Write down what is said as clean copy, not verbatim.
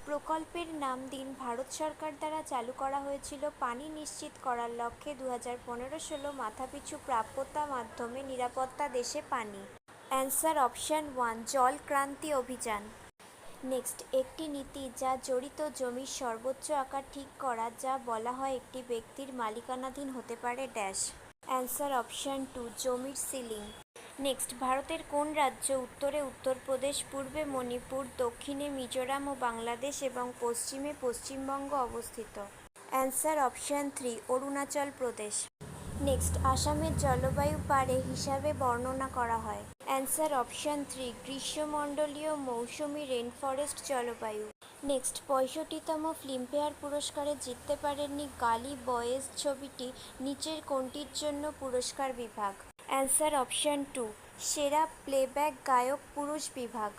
প্রকল্পের নাম দিন ভারত সরকার দ্বারা চালু করা হয়েছিল পানি নিশ্চিত করার লক্ষ্যে 2015-16 মাথাপিছু প্রাপ্যতা মাধ্যমে নিরাপত্তা দেশে পানি। অ্যান্সার অপশান 1 জল ক্রান্তি অভিযান। নেক্সট, একটি নীতি যা জড়িত জমির সর্বোচ্চ আকার ঠিক করা, যা বলা হয় একটি ব্যক্তির মালিকানাধীন হতে পারে ড্যাশ। অ্যান্সার অপশান 2 জমির সিলিং। নেক্সট, ভারতের কোন রাজ্য উত্তরে উত্তরপ্রদেশ, পূর্বে মণিপুর, দক্ষিণে মিজোরাম ও বাংলাদেশ এবং পশ্চিমে পশ্চিমবঙ্গ অবস্থিত? Answer option 3 Arunachal Pradesh. Next, আসামের জলবায়ু পারে হিসাবে বর্ণনা করা হয়? অ্যান্সার অপশান 3 গ্রীষ্মমণ্ডলীয় মৌসুমী রেনফরেস্ট জলবায়ু। নেক্সট, 65তম ফিল্মফেয়ার পুরস্কারে জিততে পারেননি গালি বয়েজ ছবিটি নিচের কোনটির জন্য পুরস্কার বিভাগ? অ্যান্সার অপশান 2 সেরা প্লেব্যাক গায়ক পুরুষ বিভাগ।